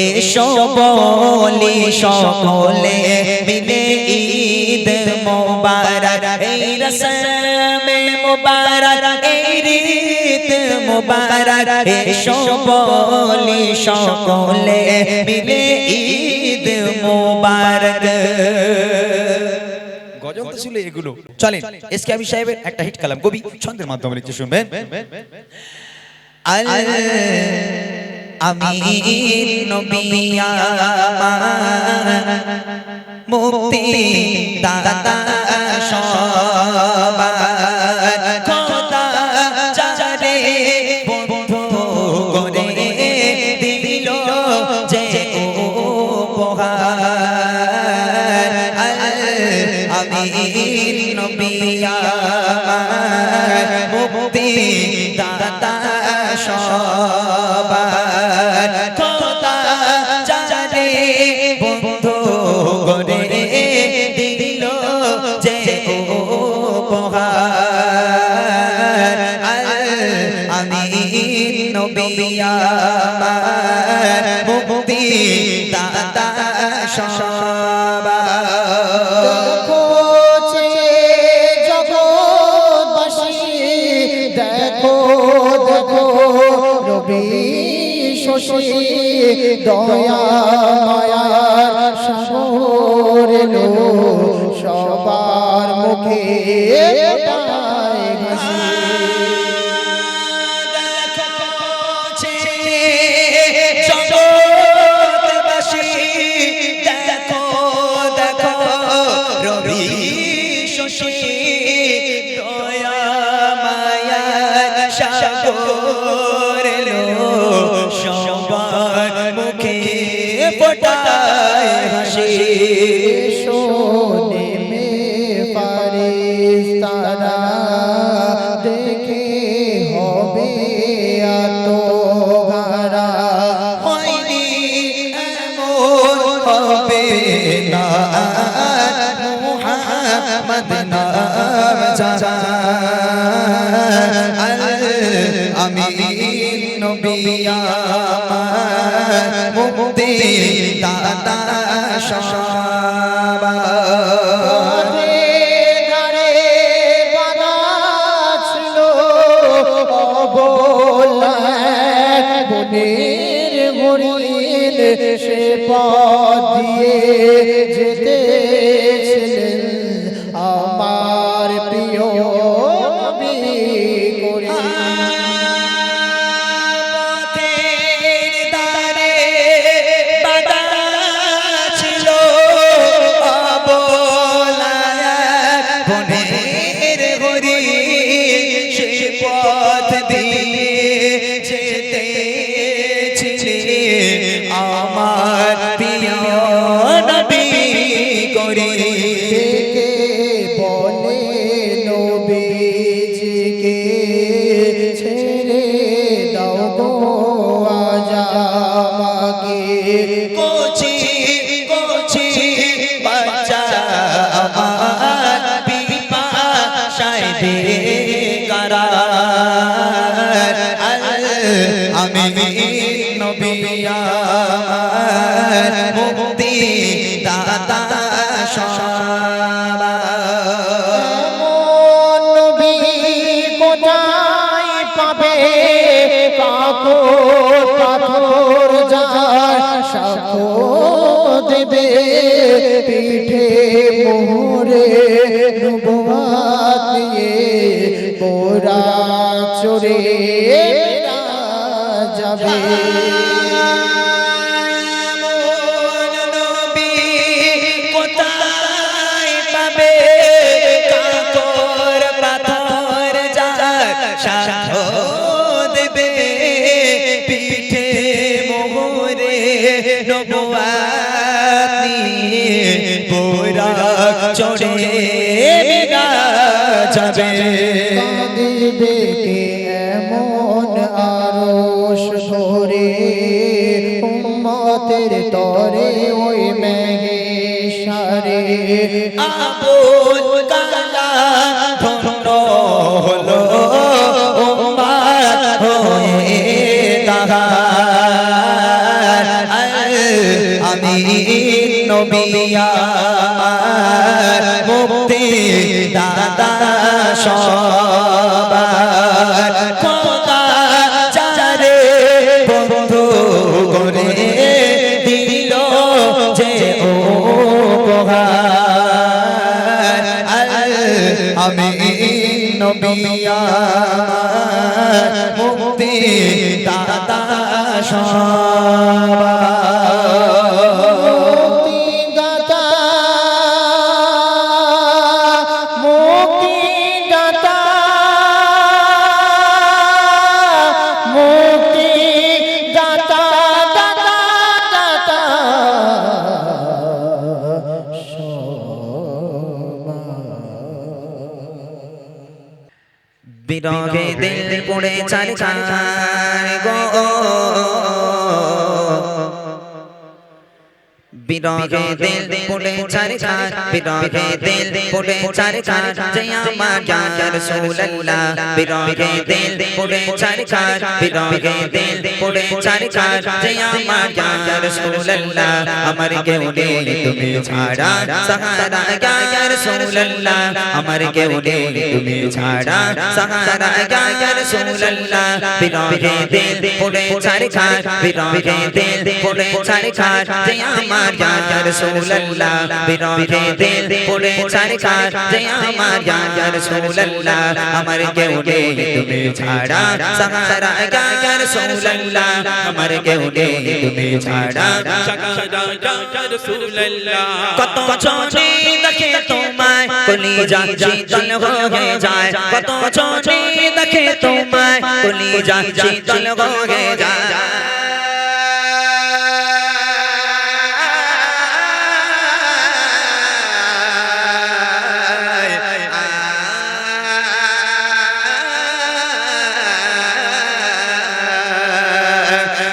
এসো বলি সকলে মিলে ঈদ মোবারক এই রসমে মোবারক এই ঈদ মোবারক এসো বলি সকলে মিলে ঈদ মোবারক। গজল তো ছিল এগুলো। চলেন এসকে আবি সাহেবের একটা হিট কালাম কবি ছন্দের মাধ্যমে লিখতে শুনবেন। আমির নবী আমার মুক্তি দাতা সবার খোদা যারে বন্ধু করে দিল যে উপহার। আমির নবী আমার মুক্তি দাতা সবার খোদা যারে বন্ধু করে দিল যে উপহার। আমির নবী আমার মুক্তি দাতা সবার। দয়া মায়ার সাগর এলো সবার মুখে জগৎবাসী দেখো দেখো রবি শশী দয়া মায়ার সাগর এলো সবার মুখে ফোটায় হাসি। শোনে মে ফারিস্তারা দেখে হবে আত্মহারা হয়নি এমন হবে না মুহাম্মদ নাম যারা আমির নবী আমার মুক্তি দাতা সবার। ধারে বাঁধা ছিল অবলা বনের হরিণ সে পথ দিয়ে যেতেছিলেন আমার প্রিয় নবী করে। আমার প্রিয় নবী করে বলে নবীজিকে ছেড়ে দাও গো আজ আমাকে। কোচি কোচি বাচ্চা আমার পিপাসায় বেকারার। আমি নবী আমার মুক্তি দাতা সবার। নবী কোথায় পাবে কাকো পাথর যার সাক্ষ্য দেবে পিঠে মোহরে নবুয়ত নিয়ে মোরা চড়ে যাবে। নবী কোথায় পাবে কাকর পাথর যার সাক্ষ্য দেবে পিঠে মোহরে নবুয়ত নিয়ে পোরা চড়ে যাবে। কাঁদিবে কে এমন আরশ ধরে উম্মতের তরে ওই মেহেশারে। আবুল কালাম ধন্য হলো উম্মত হয়ে তাহার। আমি নবী আমার মুক্তি দাতা সবার খোদা যারে বন্ধু করে দিল যে উপহার আমি নবী আমার মুক্তি দাতা সবার বিরহে দিল পড়ে চার চার গো বিরহে দিল পড়ে চার চার বিরহে দিল পড়ে চার চার জয় আমার ইয়া রাসূলুল্লাহ বিরহে দিল পড়ে চার চার বিরহে দিল পড়ে চার চার জয় আমার ইয়া রাসূলুল্লাহ আমার কেউ নেই তুমি ছাড়া সাহারা ইয়া রাসূলুল্লাহ আমার কেউ নেই তুমি ছাড়া সাহারা ইয়া রাসূলুল্লাহ বিরহে দিল পড়ে চার চার বিরহে দিল পড়ে চার চার জয় আমার ইয়া রাসূলুল্লাহ বিরহে দিল পড়ে চার চার জয় আমার ইয়া রাসূলুল্লাহ আমার কেউ নেই তুমি ছাড়া সাহারা ইয়া রাসূলুল্লাহ আমার কেউ নেই তুমি ছাড়া সাহারা ইয়া রাসূলুল্লাহ কত চোখে দেখে তোমায় কলিজা শীতল হয়ে যায় কত চোখে দেখে তোমায় কলিজা শীতল হয়ে যায়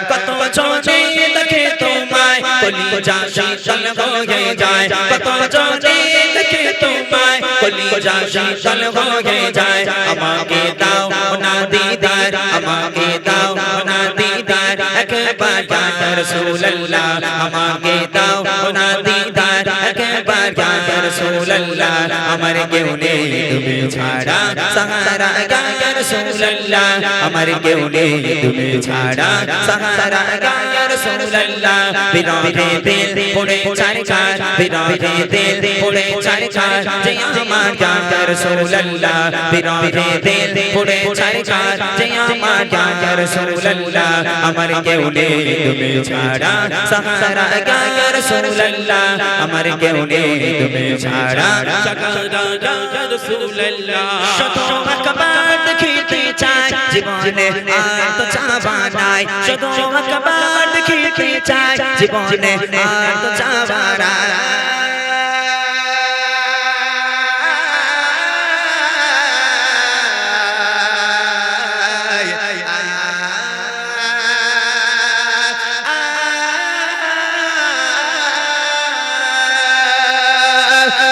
কত চোখে দেখে তোমায় কলিজা শীতল হয়ে যায় কত চোখে দেখে তোমায় কলিজা শীতল হয়ে যায় আমাকে দাও না দিদার আমাকে দাও না দিদার একবার ইয়া রাসূলুল্লাহ আমাকে দাও না দিদার একবার ইয়া রাসূলুল্লাহ আমার কেউ নেই তুমি ছাড়া সাহারা ইয়া রাসূলুল্লাহ আমার কেউ নেই তুমি ছাড়া সাহারা ইয়া রাসূলুল্লাহ বিরহে দিল পড়ে চার চার বিরহে দিল পড়ে চার চার জয় আমার ইয়া রাসূলুল্লাহ বিরহে দিল পড়ে চার চার জয় আমার ইয়া রাসূলুল্লাহ আমার কেউ নেই তুমি ছাড়া সাহারা ইয়া রাসূলুল্লাহ আমার কেউ নেই তুমি ছাড়া সাহারা ইয়া রাসূলুল্লাহ শত আকবার দেখিতে চাই জীবনে আর তো চাওয়া নাই শত আকবার দেখিতে চাই জীবনে আর তো চাওয়া নাই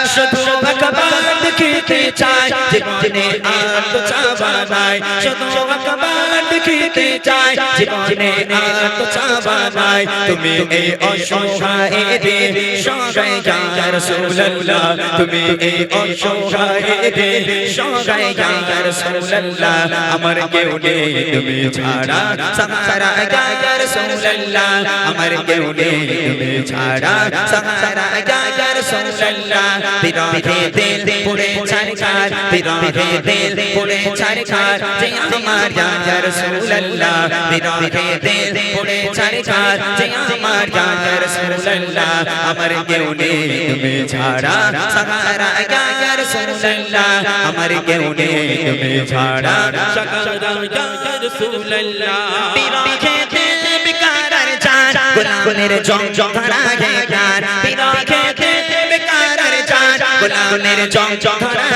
শুধু ভগবান দেখিতে চাই জীবনে আর তো চাওয়া নাই শুধু ভগবান দেখিতে চাই জীবনে আর তো চাওয়া নাই তুমি এই অসহায়রে সহায় ইয়া রাসূলুল্লাহ তুমি এই অসহায়রে সহায় ইয়া রাসূলুল্লাহ আমার কেউ নেই তুমি ছাড়া সাহারা ইয়া রাসূলুল্লাহ আমার কেউ নেই তুমি ছাড়া সাহারা ইয়া রাসূলুল্লাহ বিরহে দিল পড়ে চার চার বিরহে দিল পড়ে চার চার জয় আমার ইয়া রাসূলুল্লাহ বিরহে দিল পড়ে চার চার জয় আমার ইয়া রাসূলুল্লাহ আমার কেউ নেই তুমি ছাড়া সাহারা ইয়া রাসূলুল্লাহ আমার কেউ নেই তুমি ছাড়া সাহারা ইয়া রাসূলুল্লাহ বিরহে দিল বিকারার চার গোলামের জং জং ধরা গে প্যার বিরহে দিল বিকারার চার গোলামের জং ধরা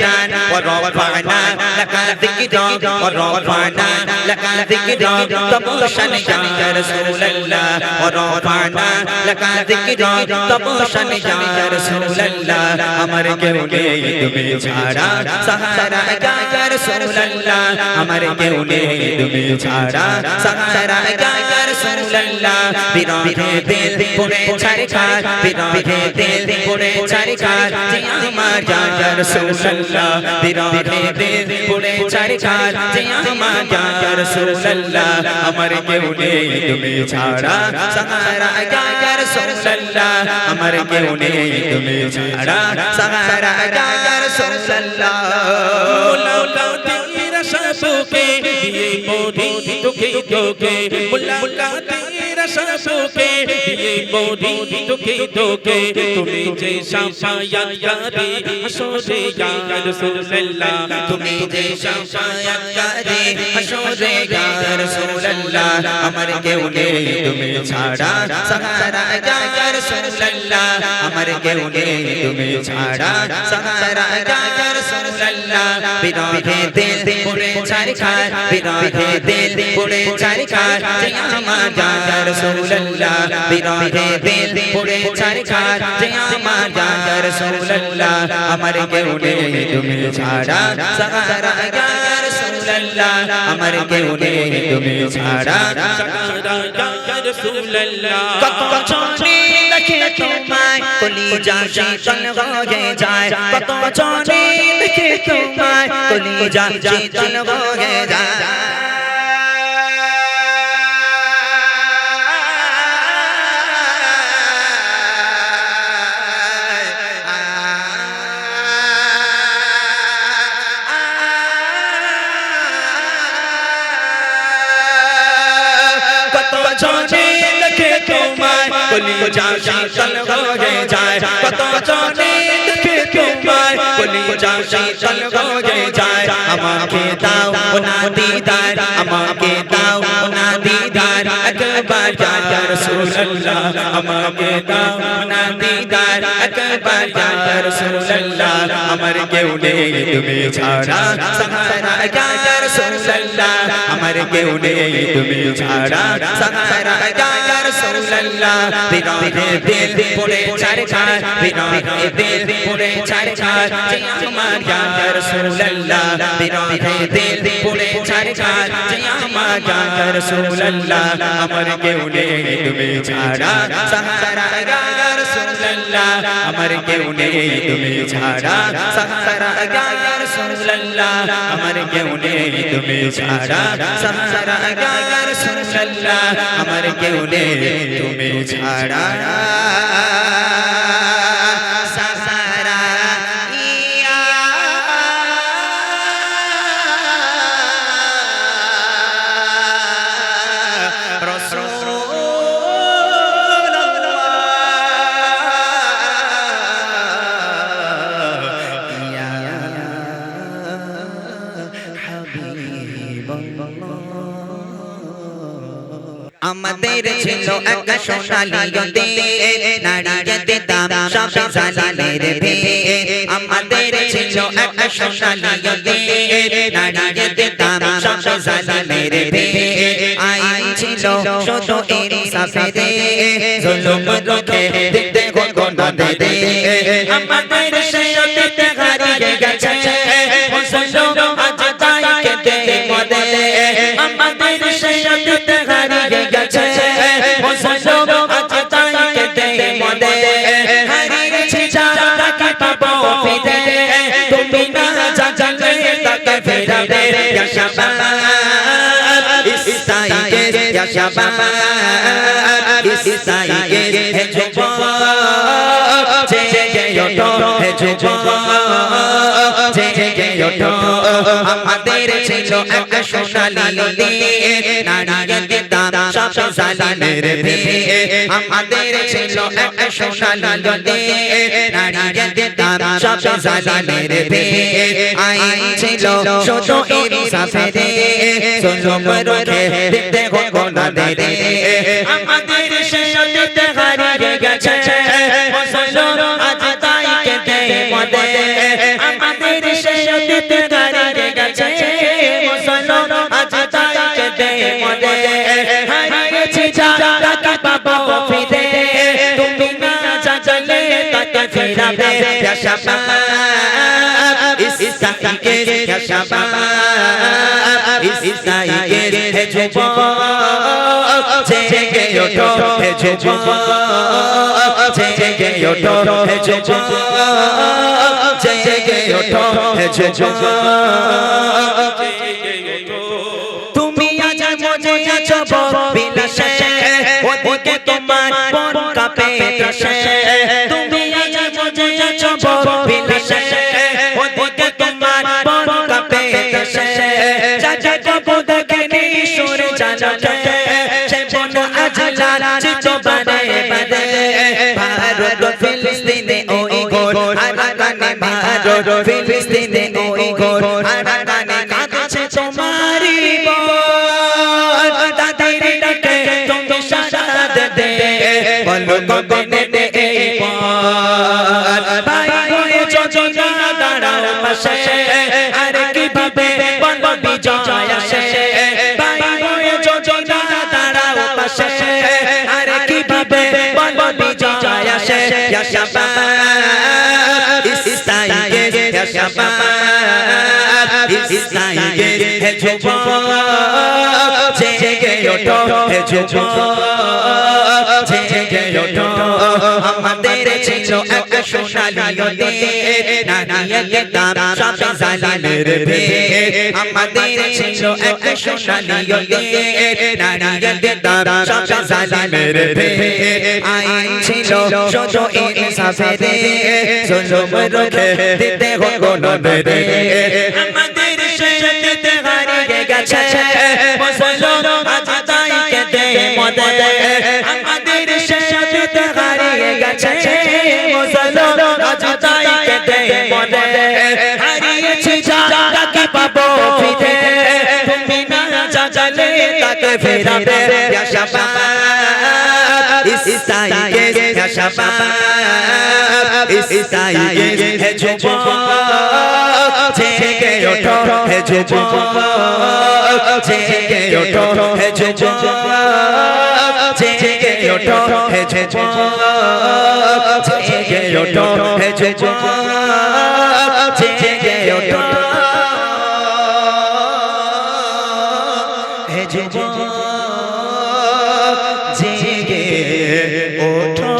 গান ও রফানা লাকা যিকরা ও রফানা লাকা যিকরা তবশান ইয়া রাসূলুল্লাহ ও রফানা লাকা যিকরা তবশান ইয়া রাসূলুল্লাহ আমার কেউ নেই তুমি ছাড়া সাহারা ইয়া রাসূলুল্লাহ আমার কেউ নেই তুমি ছাড়া সাহারা ইয়া রাসূলুল্লাহ বিরহে দিল পুরে ছাড়খার বিরহে দিল পুরে ছাড়খার যে আমার ইয়া রাসূলুল্লাহ বিরহে দিল পুরে ছাড়খার যে আমার ইয়া রাসূলুল্লাহ আমার কেউ নেই তুমি ছাড়া সাহারা ইয়া রাসূলুল্লাহ আমার কেউ নেই তুমি ছাড়া সাহারা ইয়া রাসূলুল্লাহ শাসকে দিয়ে মোদি তোকে তোকে মুলাকাতে শাসকে দিয়ে মোদি তোকে তোকে তুমি যে শাফায়াত করে হাসরে ইয়া রাসূলুল্লাহ তুমি যে শাফায়াত করে হাসরে ইয়া রাসূলুল্লাহ আমার কেউ নেই তুমি ছাড়া সাহারা ইয়া রাসূলুল্লাহ আমার কেউ নেই তুমি ছাড়া সাহারা ইয়া রাসূলুল্লাহ বিরহে দিল পুরে ছাড়খার বিরহে দিল পুরে ছাড়খার যে আমার ইয়া রাসূলুল্লাহ বিরহে দিল পুরে ছাড়খার যে আমার ইয়া রাসূলুল্লাহ আমার কেউ নেই তুমি ছাড়া সাহারা ইয়া রাসূলুল্লাহ আমার কেউ নেই তুমি ছাড়া সাহারা ইয়া রাসূলুল্লাহ কত চোখে দেখে তোমায় কলিজা শীতল হয়ে যায় কত চোখে দেখে তোমায় কলিজা শীতল হয়ে যায় কলিজা শীতল হয়ে যায় কত চোখে দেখে তোমায় কলিজা শীতল হয়ে যায় আমাকে দাও না দিদার আমাকে দাও না দিদার একবার ইয়া রাসূলুল্লাহ আমাকে দাও না দিদার একবার ইয়া রাসূলুল্লাহ আমার কেউ নেই তুমি ছাড়া সাহারা ইয়া রাসূলুল্লাহ আমার কেউ নেই তুমি ছাড়া সাহারা ইয়া রাসূলুল্লাহ বিরহে দিল পুরে ছাড়খার বিরহে দিল পুরে ছাড়খার যে আমার ইয়া রাসূলুল্লাহ বিরহে দিল পুরে ছাড়খার যে আমার ইয়া রাসূলুল্লাহ আমার কেউ নেই তুমি ছাড়া সাহারা ইয়া রাসূলুল্লাহ আমার কেউ নেই তুমি ছাড়া সাহারা ইয়া রাসূলুল্লাহ আমার কেউ নেই তুমি ছাড়া সাহারা ইয়া রাসূলুল্লাহ আমার কেউ নেই তুমি ছাড়া সাহারা ইয়া রাসূলুল্লাহ ইয়া হাবিবাল্লাহ আমাদের ছিল এক সোনালী দিন নারীদের দাম সব জালিমের ভেদ আমাদের ছিল এক সোনালী দিন নারীদের দাম সব জালিমের ভেদ আইন ছিল শুধু ইনসাফে জুলুম রোখে দিতে গণ দে আমাদের শরীয়তে হারিয়ে গেছে মুসলমান আজ তাই কেঁদে মরে আমাদের শরীয়তে হারিয়ে গেছে মুসলমান আজ তাই কেঁদে মরে হারিয়েছে যারা তাকে পাবো ফিরে তুমি না জানলে তাকে ফেরাবে ইয়া শাবাব ইসাইকে ইয়া শাবাব ইসাইকে হে যুবক জেগে ওঠো হে যুবক জেগে ওঠো আমাদের ছিল এক সোনালী দিন নারীদের দাম সব জালিমের ভেদ আমাদের ছিল এক সোনালী দিন নারীদের দাম সব জালিমের ভেদ আইন ছিল শুধু ইনসাফে জুলুম রোখে দিতে গণ দে আমাদের শরীয়তে হারিয়ে গেছে মুসলমান আজ তাই কেঁদে মরে হারিয়েছি যাকে পাবো ফিরে তুমি না জাগলে তাকে ফেরাবে ইয়া শাবাব ইসসাইকে ইয়া শাবাব ইসসাইকে হে যুবক জেগে ওঠো হে যুবক জেগে ওঠো হে যুবক জেগে ওঠো হে যুবক তুমি আজ মজে আছো বিলাসে ওদিকে তোমার মন কাঁপে ত্রাসে তুমি আজ মজে আছো বিলাসে ওদিকে তোমার মন কাঁপে ত্রাসে চাচা কবু দেখেনি সুরে জানাতে সে বন আজ লালচিত বারে বারে ভারত ফিলিস্তিনে ওই ঘোর আরাকানে ভারত ফিলিস্তিনে ওই ঘোর আরাকানে কাঁদছে তোমারি বোন তাদের ডাকে তুমি সাড়া দেবে বলো কবে নেবে এই পর ভাই হয়ে যোজনা দাঁড়াও পাশে আর কিভাবে বলবো বিজয় আসে ভাই হয়ে যোজনা দাঁড়াও পাশে আর কিভাবে বলবো বিজয় আসে ইয়া শাবাব ইসসাইকে ইয়া শাবাব ইসসাইকে হে যুবক জেগে ওঠো হে যুবক জেগে ওঠো আমাদের ছিল এক সোনালী দিন নানিয়ে গেতাম সব জালিমের ভেদ আমাদের ছিল এক সোনালী দিন নানিয়ে গেতাম সব জালিমের ভেদ আইন ছিল শুধু ইনসাফের জুলুম রুখে দিতে হতো নবরে আমাদের শেষেতে হারিয়ে গেছে মুসলমান আজ তাই কেঁদে মরে আমাদের শেষেতে হারিয়ে গেছে মুসলমান আজ তাই কেঁদে মরে হারিয়েছি যাকে পাবো ফিরে তুমি না জাগলে তাকে ফেরাবে ইয়া শাবাব ইসসাইকে ইয়া শাবাব ইসসাইকে হে যুবক জেগে ওঠো হে যুবক জেগে ওঠো হে যুবক জেগে ওঠো হে যুবক জেগে ওঠো হে যুবক জেগে ওঠো হে যুবক জেগে ওঠো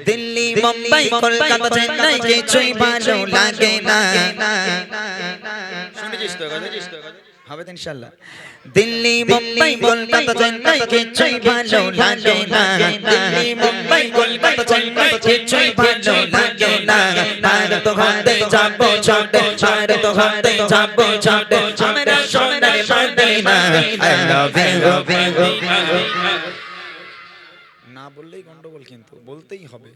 দিল্লি মুম্বাই কলকাতা চেন্নাই কিছুই ভালো লাগে না শুনেছিস তো হবে তো ইনশাআল্লাহ দিল্লি মুম্বাই কলকাতা চেন্নাই কিছুই ভালো লাগে না দিল্লি মুম্বাই কলকাতা চেন্নাই কিছুই ভালো লাগে না ভারত হাতে যাবো ছোটে ভারত হাতে যাবো ছোটে আমরা সোনার মদিনা আই লাভ ইউ না বললেই গন্ডগোল কিন্তু বলতেই হবে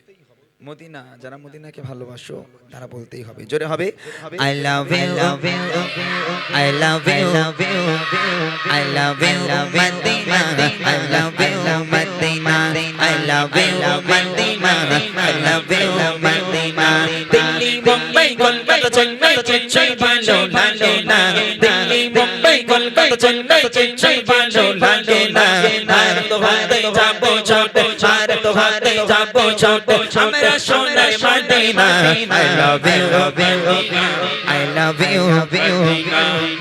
মদিনা যারা মদিনাকে ভালোবাসো তারা বলতেই হবে জোরে হবে I love you I love you I love you Madina I love you Madina I love you Madina I love you Madina Delhi Mumbai Kolkata Chennai কিছুই ভালো লাগে না দিল্লি মুম্বাই কলকাতা চেন্নাই কিছুই ভালো লাগে না ভারত হাতে যাবো ছোটে ভারত হাতে যাবো ছোটে আমরা সোনার Medina I love you I love you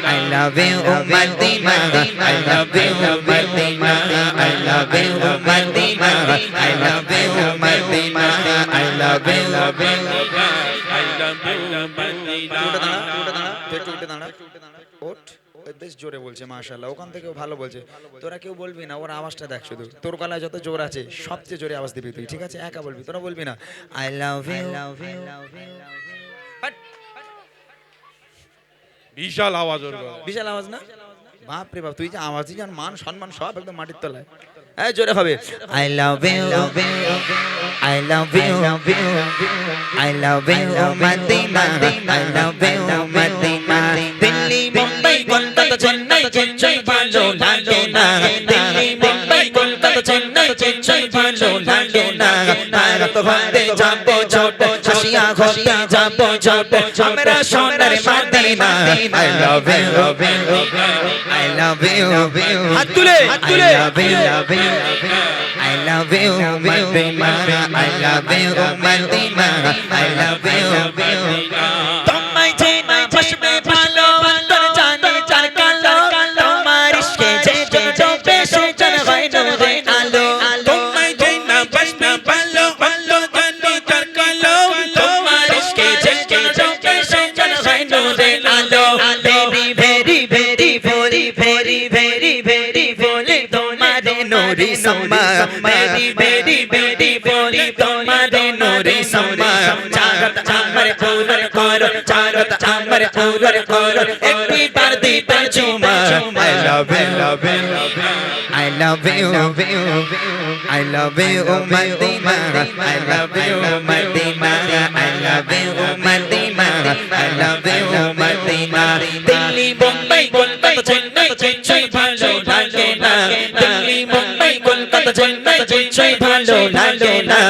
I love you Madina I love you Madina I love you Madina I love you Madina I love you ওঠ বেশ জোরে বলছে মাশাআল্লাহ ওখান থেকেও ভালো বলছে তোরা কেউ বলবি না ওর আওয়াজটা দেখ শুধু তোর গলায় যত জোর আছে সবচেয়ে জোরে আওয়াজ দিবি তুই ঠিক আছে একা বলবি তোরা বলবি না আই লাভ ইউ বিশাল আওয়াজ ওর বিশাল আওয়াজ না বাপ রে বাপ তুই যে আওয়াজই জান মান সম্মান সব একদম মাটির তলায় এই জোরে হবে I love you I love you I love you Madina I love you Madina Delhi Mumbai Kolkata Chennai কিছুই ভালো লাগে না দিল্লি মুম্বাই কলকাতা চেন্নাই কিছুই ভালো লাগে না ভারত হাতে যাবো ছোটে খুশিয়া হতে যাব ছোট আমরা সোনার Medina I love you I love you হাত তুলে I love you I love you Madina I love you Madina I love you তোমায় চেনা বসবে ভালো অন্তর জানে চার কালো তোমার ইশকে যে জবে সে জন হয় নূরে আলো তোমায় চেনা বসবে ভালো ভালো জানি তার কালো তোমার ইশকে যে জবে সে জন হয় নূরে আলো very very very very very very very তোমারে নূরে সম্মা very very very very তোমারে নূরে সম্মা চারত আমার পূরণ করো চারত আমার পূরণ করো একটি বার দিতে চুমা I love you I love you I love you Madina I love you Madina I love you Madina I love you Madina Delhi Bombay Kolkata Chennai কিছুই ভালো লাগে না দিল্লি মুম্বাই কলকাতা চেন্নাই কিছুই ভালো লাগে না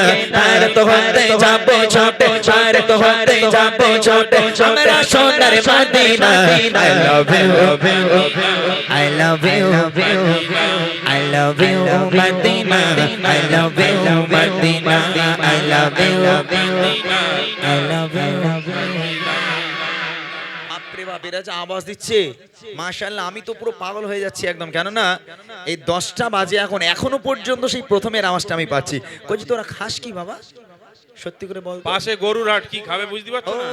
আর তো হতে যাব ছোট আর তো হতে যাব ছোট আমরা সোনার Medina I love you I love you I love you Madina I love you Madina I love you I love you বাপরে বাপ এরা যে আওয়াজ দিচ্ছে মাশাআল্লাহ আমি তো পুরো পাগল হয়ে যাচ্ছি একদম কেন না এই 10টা বাজে এখনো পর্যন্ত সেই প্রথমের আওয়াজটা আমি পাচ্ছি কইছি তোরা খাস কি বাবা সত্যি করে বল পাশে গরুর হাট কি খাবে বুঝতে পারছো ও না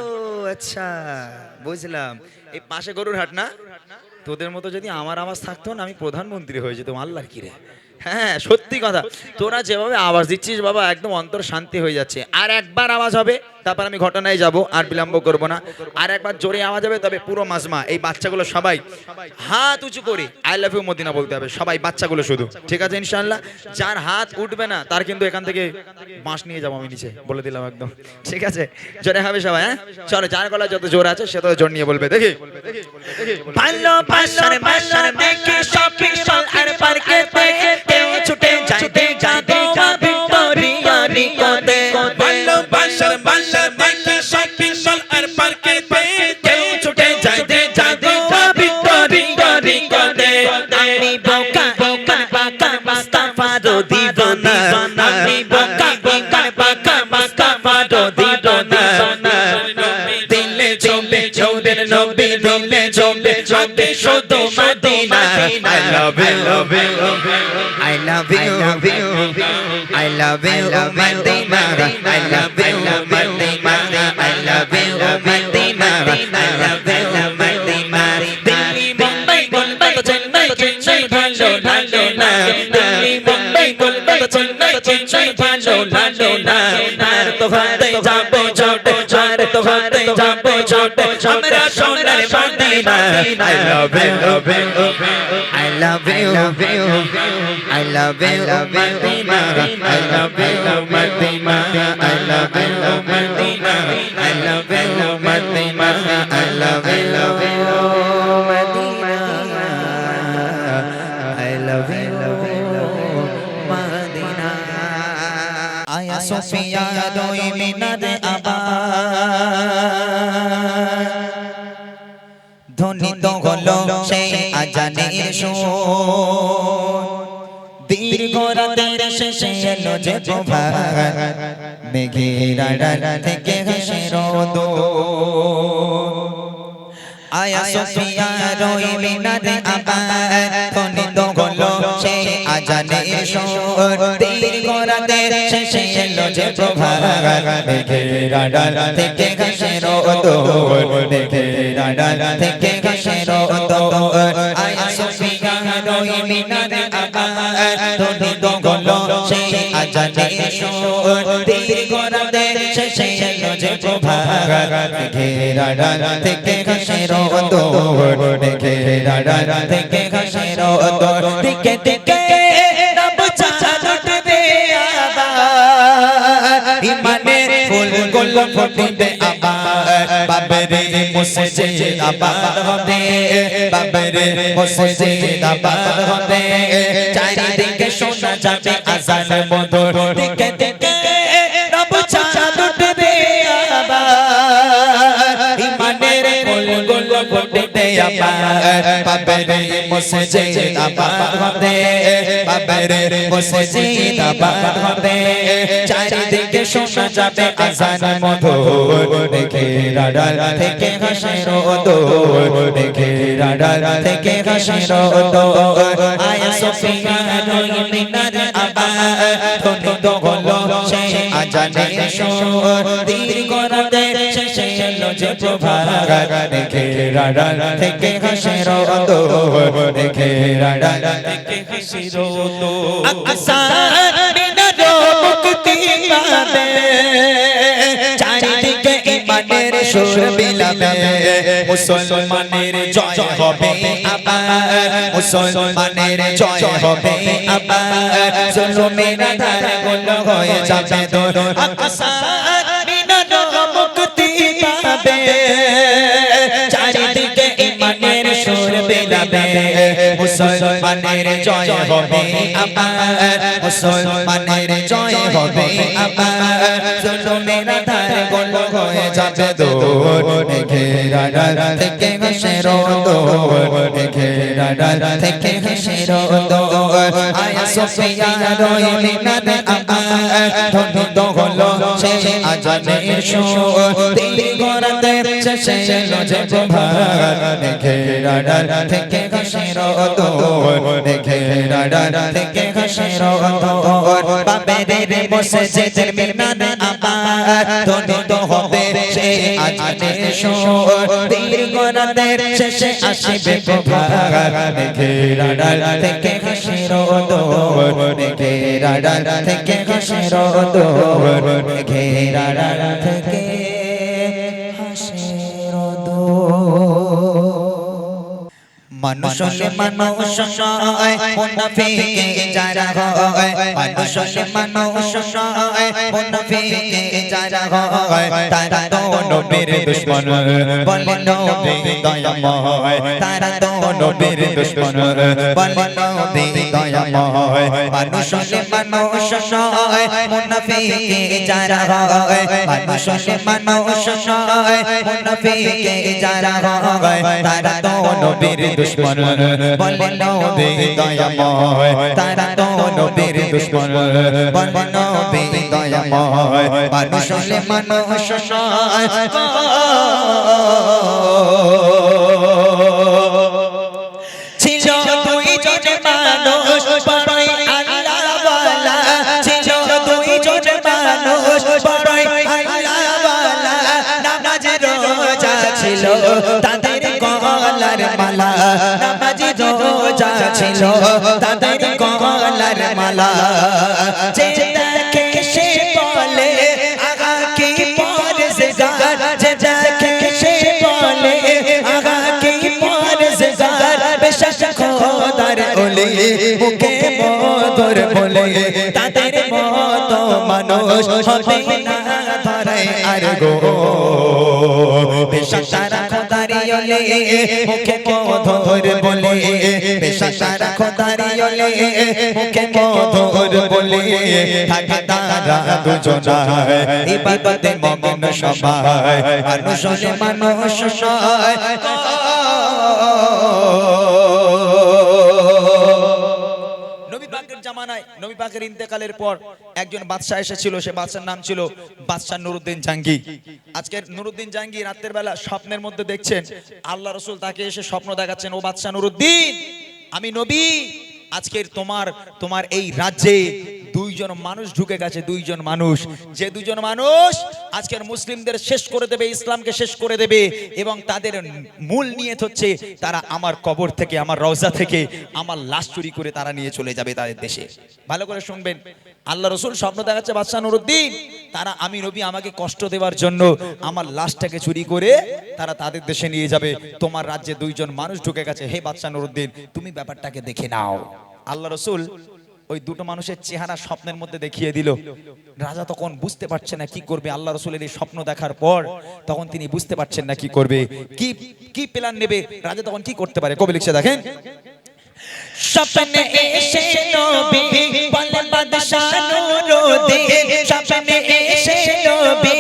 আচ্ছা বুঝলাম এই পাশে গরুর হাট না তোদের মতো যদি আমার আওয়াজ থাকতো না আমি প্রধানমন্ত্রী হয়ে যেতাম আল্লাহর কি রে হ্যাঁ সত্যি কথা তোরা যেভাবে আওয়াজ দিচ্ছিস বাবা একদম অন্তর শান্তি হয়ে যাচ্ছে আর একবার আওয়াজ হবে তারপর আমি ঘটনায় যাব আর বিলম্ব করব না আর একবার জোরে আওয়াজ হবে তবে পুরো মাজমা এই বাচ্চাগুলো সবাই হাত উঁচু করে আই লাভ ইউ মদিনা বলতে হবে সবাই বাচ্চাগুলো শুধু ঠিক আছে ইনশাআল্লাহ যার হাত উঠবে না তার কিন্তু এখান থেকে বাঁশ নিয়ে যাবো আমি নিচে বলে দিলাম একদম ঠিক আছে জোরে হবে সবাই হ্যাঁ চলো যার গলা যত জোর আছে সে তত জোর নিয়ে বলবে দেখি ভালো পাশার মাশার দেখে শপিং মল আর পার্কেতে কেউ ছুটে যাইতে যাইতে ভিক্টোরিয়া নিকটে ভালো বাসার বাসার দেখে শপিং মল আর পার্কেতে কেউ ছুটে যাইতে যাইতে ভিক্টোরিয়া নিকটে আমি বোকা বোকা বোকা মুস্তাফা দো দিওয়ানা আমি বোকা বোকা বোকা মুস্তাফা দো দিওয়ানা দিলে চলে চোদের নবী দিলে চলে চলে শুধু Medina I love you I love you I love you Madina I love you Madina I love you Madina I love you Madina Delhi Mumbai Kolkata Chennai কিছুই ভালো লাগে না দিল্লি মুম্বাই কলকাতা চেন্নাই কিছুই ভালো লাগে না আর তো হতে যাব ছোট আর তো হতে যাব ছোট আমরা সোনার Medina I love you I love you I love you Madina I love you Madina I love you Madina I love you Madina I love you Madina I love you Madina Aya Sofia doi minade aba ধ্বনিত হলো সেই আজানের সুর দীর্ঘ রাতের শেষে এলো যে প্রভাত মেঘের আড়াল থেকে হাসে রোদ আয়া সোফিয়া রই মিনারে আবার ধ্বনিত হলো সেই আজানের সুর দীর্ঘ রাতের শেষে এলো যে প্রভাত মেঘের আড়াল থেকে হাসে রোদ মেঘের আড়াল থেকে হাসে রোদ আয়া সোফিয়া রই মিনারে আবার ধ্বনিত হলো সেই আজানের সুর দীর্ঘ রাতের শেষে এলো যে প্রভাত মেঘের আড়াল থেকে হাসে রোদ মেঘের আড়াল থেকে হাসে রোদ দিকে দিকে রব চাঁদ উঠবে আবার ইমানের ফুলগুলো ফুটবে আবার বাবরে মসজিদ আবাদ হবে বাবরে মসজিদ আবাদ হবে চারিদিকে শোনা যাবে আজান মধুর দিকে দিকে রব চাঁদ উঠবে আবার বাবরে মসজিদ আবাদ হবে বাবরে মসজিদ আবাদ হবে চারিদিকে শোনা যাবে আযান মধুর দেখে রাডার থেকে হাসির দোর দেখে রাডার থেকে হাসির দোর আয়া সোফিয়া রই মিনার আবাদ ধ্বনিত হলো সেই আযানের সুর দীর্ঘ রাতে শেষে এলো যে প্রভাত দেখে রাডার থেকে হাসির দোর দেখে রাডার থেকে হাসির দোর আকসা মিনার মুক্তি পাবে চারিদিকে ইমানের সুর বিলাবে মুসলমানের জয় হবে আবার মুসলমানের জয় হবে আবার জুলুমের ধারগুলো হয়ে যাবে দূর আকসা মিনার মুক্তি পাবে চারিদিকে ইমানের সুর বিলাবে মুসলমানের জয় হবে আবার মুসলমানের জয় হবে আবার জুলুমের ধারগুলো হয়ে যাবে দূর দেখে রাডার থেকে হাসির দোর দেখে রাডার থেকে হাসির দোর আয়া সোফিয়া রই মিনার আবাদ ধ্বনিত হলো সেই আযানের সুর দীর্ঘ রাতে শেষে এলো যে প্রভাত দেখে রাডার থেকে হাসির দোর দেখে রাডার থেকে হাসির দোর বাবরে মসজিদের মিনার আবাদ ধ্বনিত হবে সেই আযানের সুর দীর্ঘ রাতে শেষে আসবে প্রভাত দেখে রাডার থেকে হাসির দোর দেখে রাডার থেকে হাসির দোর দেখে রাডার থেকে হাসির দোর মানুষ হলে মানুষ নয় মুনাফিকে যারা হয় মানুষ হলে মানুষ নয় মুনাফিকে যারা হয় তারা তো নবীর দুশমন বলে নবী দয়াময় তারা তো নবীর দুশমন বলে নবী দয়াময় মানুষ হলে মানুষ নয় মুনাফিকে যারা হয় মানুষ হলে মানুষ নয় মুনাফিকে যারা হয় তারা তো নবীর দুশমন বলে নবী দয়াময় তারা তো নবীর দুশমন বলে নবী দয়াময় মানুষ হলে মানুষ নয় ছিল দুইজন মানুষ বড়ই আল্লাহওয়ালা ছিল দুইজন মানুষ বড়ই আল্লাহওয়ালা নামাজ রোজা ছিল তাদের গলার মালা নামাজ রোজা ছিল তাদের গলার মালা যে দেখে সে বলে আগা কি পরহেজগার যে দেখে সে বলে আগা কি পরহেজগার বেশক খোদার ওলি মুখে মধুর বলে তাদের মতো মানুষ হবে না ধরে আর গো বেশক তারা খোদারি ওলি মুখে মধুর বলে বেশক তারা খোদারি ওলি মুখে মধুর বলে থাকে তারা দুজনায় ইবাদতে মগ্ন সবাই মানুষ হলে মানুষ নয় নবী পাকের জামানায় নবী পাকের ইন্তেকালের পর একজন বাদশা এসেছিল সে বাদশার নাম ছিল বাদশা নুরউদ্দিন জাঙ্গি আজকের নুরউদ্দিন জাঙ্গি রাতের বেলা স্বপ্নের মধ্যে দেখছেন আল্লাহ রাসূল তাকে এসে স্বপ্ন দেখাচ্ছেন ও বাদশা নুরউদ্দিন আমি নবী আজকের তোমার এই রাজ্যে দুইজন মানুষ ঢুকে গেছে দুইজন মানুষ যে দুইজন মানুষ আজকের মুসলিমদের শেষ করে দেবে ইসলামকে শেষ করে দেবে এবং তাদের মূল নিয়ত হচ্ছে তারা আমার কবর থেকে আমার রওজা থেকে আমার লাশ চুরি করে তারা নিয়ে চলে যাবে তাদের দেশে ভালো করে শুনবেন আল্লাহ রাসূল স্বপ্ন দেখাচ্ছে বাদশা নুরউদ্দিন তারা আমি নবী আমাকে কষ্ট দেওয়ার জন্য আমার লাশটাকে চুরি করে তারা তাদের দেশে নিয়ে যাবে তোমার রাজ্যে দুইজন মানুষ ঢুকে গেছে হে বাদশা নুরউদ্দিন তুমি ব্যাপারটাকে দেখে নাও আল্লাহ রাসূল ওই দুটো মানুষের চেহারা স্বপ্নের মধ্যে দেখিয়ে দিল রাজা তখন বুঝতে পারছে না কি করবে আল্লাহ রাসূলের এই স্বপ্ন দেখার পর তখন তিনি বুঝতে পারছেন না কি করবে কি প্ল্যান নেবে রাজা তখন কি করতে পারে কবি লিখছে দেখেন স্বপ্নে এসে নবী বলে বাদশা নুরউদ্দিন স্বপ্নে এসে নবী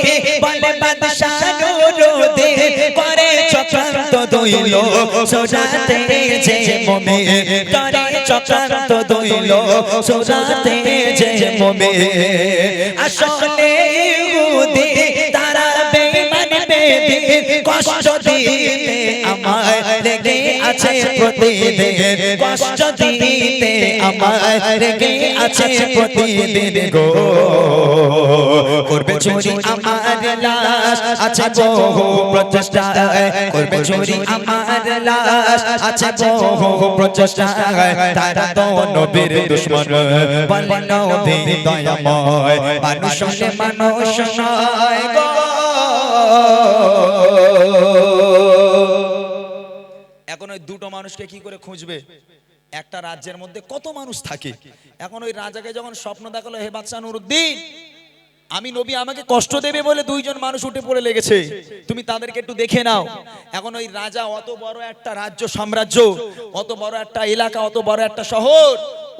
বলে বাদশা নুরউদ্দিন করে চক্রান্ত দইল সোজাতে যে মোমে করে চক্রান্ত দইল সোজাতে যে মোমে আসলে ইহুদি তারা বেঈমান বেদিন কষ্ট দিতে আমায় লেগে আছে প্রতিদিন কষ্ট দিতে আমায় লেগে আছে প্রতিদিন গো করবে চুরি আমার লাশ আছে বহু প্রচেষ্টা করবে চুরি আমার লাশ আছে বহু প্রচেষ্টা তারা তো নবীর দুশমন বলে নবী দয়াময় মানুষ হলে মানুষ নয় গো এখন ওই দুটো মানুষকে কি করে খুঁজবে একটা রাজ্যের মধ্যে কত মানুষ থাকে এখন ওই রাজাকে যখন স্বপ্ন দেখালো হে বাদশা নুরুদ্দিন আমি নবী আমাকে কষ্ট দেবে বলে দুইজন মানুষ উঠে পড়ে লেগেছে তুমি তাদেরকে একটু দেখে নাও এখন ওই রাজা অত বড় একটা রাজ্য সাম্রাজ্য অত বড় একটা এলাকা অত বড় একটা শহর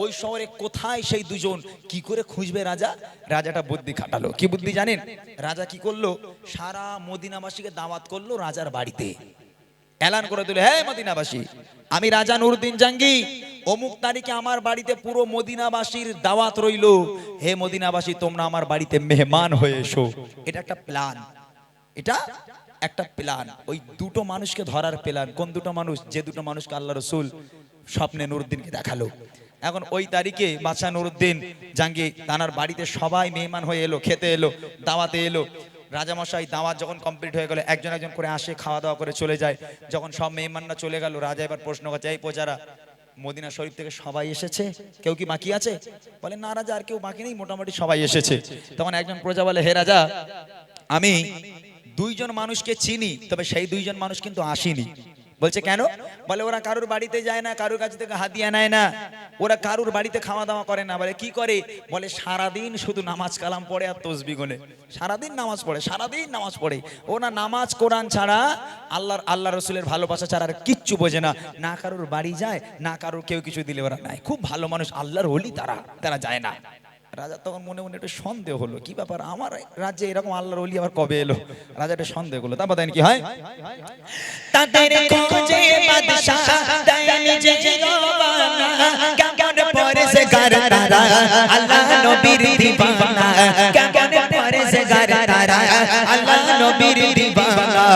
ওই শহরে কোথায় সেই দুজন কি করে খুঁজবে রাজা রাজাটা বুদ্ধি খাটালো কি বুদ্ধি জানেন রাজা কি করলো সারা মদিনাবাসীকে দাওয়াত করলো রাজার বাড়িতে এলান করে দিল হে মদিনাবাসী আমি রাজা নুরুদ্দিন জাঙ্গি অমুক তারিখে আমার বাড়িতে পুরো মদিনাবাসীর দাওয়াত রইলো হে মদিনাবাসী তোমরা আমার বাড়িতে মেহমান হয়ে এসো এটা একটা প্ল্যান এটা একটা প্ল্যান ওই দুটো মানুষকে ধরার প্ল্যান কোন দুটো মানুষ যে দুটো মানুষকে আল্লাহ রাসূল স্বপ্নে নুরুদ্দিনকে দেখালো এখন ওই তারিখে বাদশা নুরুদ্দিন জাঙ্গি তানার বাড়িতে সবাই মেহমান হয়ে এলো খেতে এলো দাওয়াতে এলো রাজামশাই দাওয়াত যখন কমপ্লিট হয়ে গেল একজন একজন করে আসে খাওয়া দাওয়া করে চলে যায় যখন সব মেহমানরা চলে গেল রাজা এবার প্রশ্ন করছে এই প্রজারা মদিনা শরীফ থেকে সবাই এসেছে কেউ কি বাকি আছে বলে না রাজা আর কেউ বাকি নেই মোটামুটি সবাই এসেছে তখন একজন প্রজা বলে হে রাজা আমি দুইজন মানুষকে চিনি তবে সেই দুইজন মানুষ কিন্তু আসেনি বলছে কেন বলে ওরা কারুর বাড়িতে যায় না কারুর কাছ থেকে হাদিয়া নেয় না ওরা কারুর বাড়িতে খাওয়া দাওয়া করে না বলে কি করে বলে সারাদিন শুধু নামাজ কালাম পড়ে আর তসবিহ গোনে সারাদিন নামাজ পড়ে ওরা নামাজ কোরআন ছাড়া আল্লাহ রসুলের ভালোবাসা ছাড়া আর কিচ্ছু বোঝে না না কারুর বাড়ি যায় না কারুর কেউ কিছু দিলে ওরা নাই খুব ভালো মানুষ আল্লাহর ওলি তারা যায় না রাজা তখন মনে মনে একটু সন্দেহ হলো কি ব্যাপার আমার রাজ্যে এরকম আল্লাহর ওলি আবার কবে এলো রাজা একটু সন্দেহ হলো তারপর দেন কি হয় তাদের খোঁজে বাদশা দেয়নি যে জওয়ানা কেমন পরেশগার তারা আল্লাহ নবীর দিওয়ানা কেমন পরেশগার তারা আল্লাহ নবীর দিওয়ানা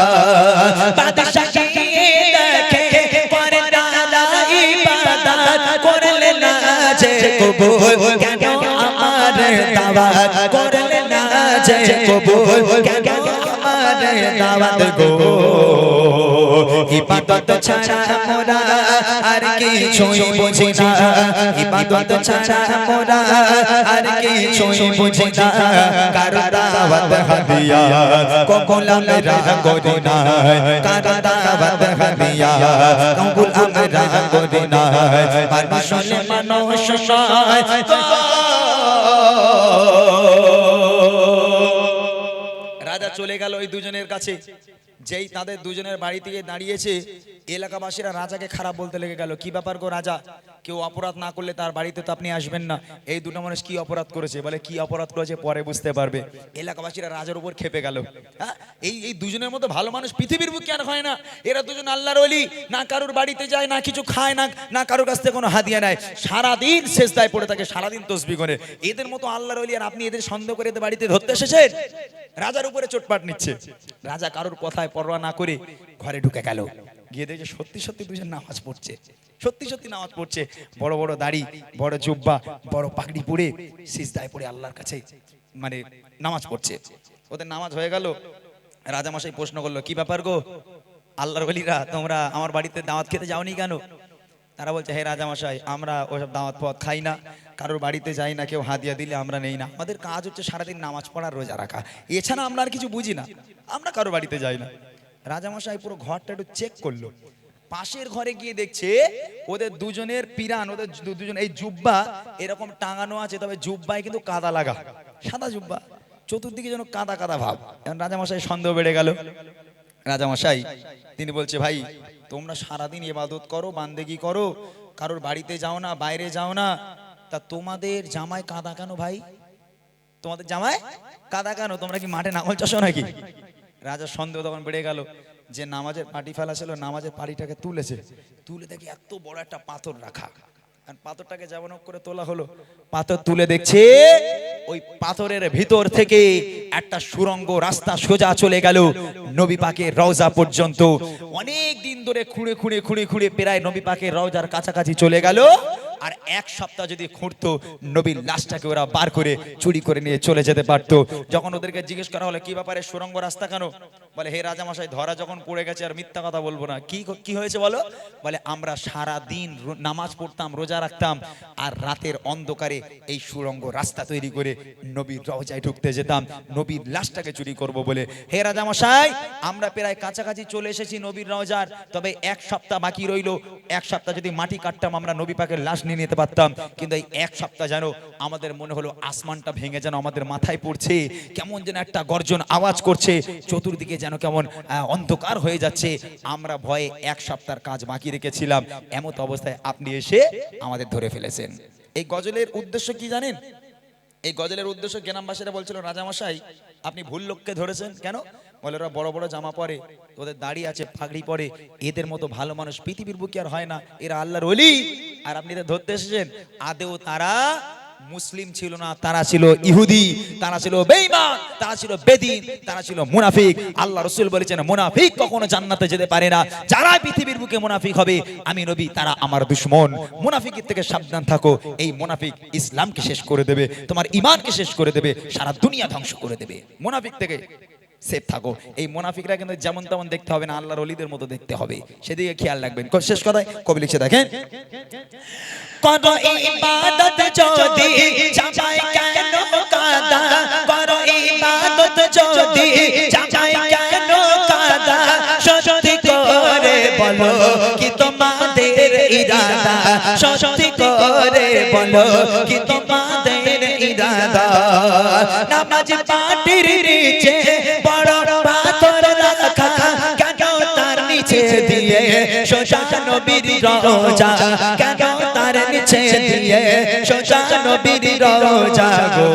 বাদশা কি দেখে করে তারা ইবাদত করলে না যে কবুল কেন আমার দাওয়াত করলে না যে কবুল কেন আমার দাওয়াত গো ইবাদত ছাড়া মোরা আর কিছুই বুঝি না ইবাদত ছাড়া মোরা আর কিছুই বুঝি না কার দাওয়াত হাদিয়া কবুল আমরা করি না কার দাওয়াত হাদিয়া কবুল আমরা করি না মানুষ হলে মানুষ নয় রাজা চলে গেল ওই দুজনের কাছে যেই তাদের দুজনের বাড়ি থেকে দাঁড়িয়েছে এলাকাবাসীরা রাজাকে খারাপ বলতে লেগে গেল কি ব্যাপার গো রাজা কেউ অপরাধ না করলে তার বাড়িতে তো আপনি আসবেন না এই দুটো মানুষ কি অপরাধ করেছে বলে কি অপরাধ করেছে পরে বুঝতে পারবে এলাকাবাসীরা রাজার উপর খেপে গেল হ্যাঁ এই দুজনের মতো ভালো মানুষ পৃথিবীর বুকে আর হয় না এরা দুজন আল্লাহর ওলি না কারুর বাড়িতে যায় না কিছু খায় না কারুর কাছ থেকে কোনো হাদিয়া নেয় সারাদিন সেজদায় পড়ে থাকে সারাদিন তসবিহ করে এদের মতো আল্লাহর ওলি আর আপনি এদের সন্দেহ করে এদের বাড়িতে ধরতে এসেছেন রাজার উপরে চোটপাট নিচ্ছে রাজা কারুর কথায় পরোয়া না করে ঘরে ঢুকে গেল গিয়ে দেখে সত্যি দুজন নামাজ পড়ছে সত্যি নামাজ পড়ছে বড় বড় দাড়ি বড় জুব্বা বড় পাগড়ি পরে সিজদায় পড়ে আল্লাহর কাছে মানে নামাজ পড়ছে ওদের নামাজ হয়ে গেল রাজামশাই প্রশ্ন করলো কি ব্যাপার গো আল্লাহর ওলিরা তোমরা আমার বাড়িতে দাওয়াত খেতে যাওনি কেন তারা বলছে হে রাজামশাই আমরা ওসব দাওয়াত পথ খাই না কারোর বাড়িতে যাই না কেউ হাদিয়া দিলে আমরা নেই না আমাদের কাজ হচ্ছে সারাদিন নামাজ পড়া রোজা রাখা এছাড়া আমরা আর কিছু বুঝি না আমরা কারোর বাড়িতে যাই না রাজামশাই পুরো ঘরটা একটু চেক করলো পাশের ঘরে গিয়ে দেখছে ওদের দুজনের পিরান ওদের দুজন এই জুব্বা এরকম টাঙানো আছে তবে জুব্বায় কিন্তু কাদা লাগা সাদা জুব্বা চতুর্দিকে যেন কাদা কাদা ভাব এখন রাজামশাই সন্দেহ বেড়ে গেল রাজামশাই তিনি বলছে ভাই তোমরা সারাদিন ইবাদত করো বান্দেগি করো কারোর বাড়িতে যাও না বাইরে যাও না তা তোমাদের জামায় কাদা কেন ভাই তোমাদের জামায় কাদা কেন তোমরা কি মাঠে নাঙল চাষো নাকি রাজার সন্দেহ তখন বেড়ে গেল যে নামাজের পাটি ফেলা ছিল, নামাজের পাটিটাকে তুলেছে, তুলে দেখি এত বড় একটা পাথর রাখা। আর পাথরটাকে যেমন হোক করে তোলা হলো, পাথর তুলে দেখছে ওই পাথরের ভিতর থেকে একটা সুড়ঙ্গ রাস্তা সোজা চলে গেল নবী পাকের রওজা পর্যন্ত। অনেক দিন ধরে খুঁড়ে খুঁড়ে খুঁড়ে খুঁড়ে প্রায় নবী পাকের রওজার কাছাকাছি চলে গেল। আর এক সপ্তাহ যদি খুঁড়তো, নবীর লাশটাকে ওরা বার করে চুরি করে নিয়ে চলে যেতে পারতো। যখন ওদেরকে জিজ্ঞেস করা হলো কি ব্যাপারে, সুড়ঙ্গ রাস্তা কেন? বলে হে রাজামশাই, ধরা যখন পড়ে গেছে আর মিথ্যা কথা বলবো না। কি হয়েছে বলো? বলে আমরা সারা দিন নামাজ পড়তাম, রোজা রাখতাম, আর রাতের অন্ধকারে এই সুড়ঙ্গ রাস্তা তৈরি করে নবীর রওজায় ঢুকতে যেতাম নবীর লাশটাকে চুরি করব বলে। হে রাজামশাই, আমরা প্রায় কাছাকাছি চলে এসেছি নবীর রওজার, তবে এক সপ্তাহ বাকি রইল। এক সপ্তাহ যদি মাটি কাটতাম, আমরা নবী পাকের লাশ নিয়ে নিতে পারতাম। কিন্তু এই এক সপ্তাহ যেন আমাদের মনে হলো আসমানটা ভেঙে যেন আমাদের মাথায় পড়ছে, কেমন যেন একটা গর্জন আওয়াজ করছে, চতুর্দিকে যেন কেমন অন্ধকার হয়ে যাচ্ছে। আমরা ভয়ে এক সপ্তাহের কাজ বাকি রেখেছিলাম, এমত অবস্থায় আপনি এসে আমাদের ধরে ফেলেছেন। এই গজলের উদ্দেশ্য কি জানেন? এই গজলের উদ্দেশ্য গ্রামবাসীরা বলছিল, রাজামশাই আপনি ভুল লোককে ধরেছেন। কেন? বলে ওরা বড় বড় জামা পরে, ওদের দাড়ি আছে, পাগড়ি পরে, এদের মতো ভালো মানুষ পৃথিবীর বুকে আর হয় না, এরা আল্লাহর ওলি। আর আপনি এদের ধরতে এসেছেন। আদেও তারা মুসলিম ছিল না, তারা ছিল ইহুদি, তারা ছিল বেঈমান, তারা ছিল বেদিন, তারা ছিল মুনাফিক। আল্লাহ রাসূল বলেছেন মুনাফিক কখনো জান্নাতে যেতে পারে না। যারা পৃথিবীর বুকে মুনাফিক হবে, আমি নবী, তারা আমার দুশমন। মুনাফিকের থেকে সাবধান থাকো, এই মুনাফিক ইসলামকে শেষ করে দেবে, তোমার ঈমানকে শেষ করে দেবে, সারা দুনিয়া ধ্বংস করে দেবে। মুনাফিক থেকে সেফ থাকো। এই মুনাফিকরা কিন্তু যেমন তেমন দেখতে হবে না, আল্লাহর ওলিদের মতো দেখতে হবে, সেদিকে খেয়াল রাখবেন। শেষ কথায় কবি লিখছে দেখেন, করো ইবাদত যদি চাচাই কেন কাদা, করো ইবাদত যদি চাচাই কেন কাদা, সত্যি করে বলো কি তোমাদের ইরাদা, সত্যি করে বলো কি তোমাদের ইরাদা। নামাজ পাটির নিচে বড় পাথর রাখা, কেন তার নিচে দিয়ে সোজা নবীর রওজা, কেন তার নিচে দিয়ে সোজা নবীর রওজা গো।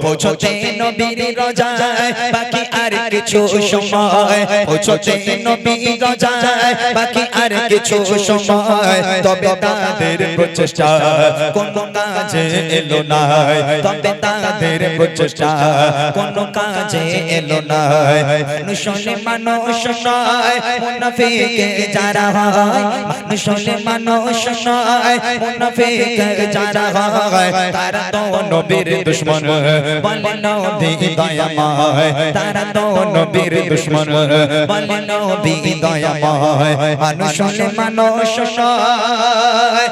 পৌঁছতে নবীর রওজায় বাকি আর কিছু সময়, পৌঁছতে নবীর রওজায় বাকি আর কিছু সময়, তবে তাদের প্রচেষ্টা কোন কাজে এলো না, তবে তাদের প্রচেষ্টা কোন কাজে এলো না। মানুষ হলে মানুষ নয়, মুনাফিক যারা হয়, মানুষ হলে মানুষ নয়, মুনাফিক যারা হয়, তারা তো নবীর দুশমন, বলে নবী দয়াময়, তারা তো নবীর দুশমন, বলে নবী দয়াময়। মানুষ হলে মানুষ নয়।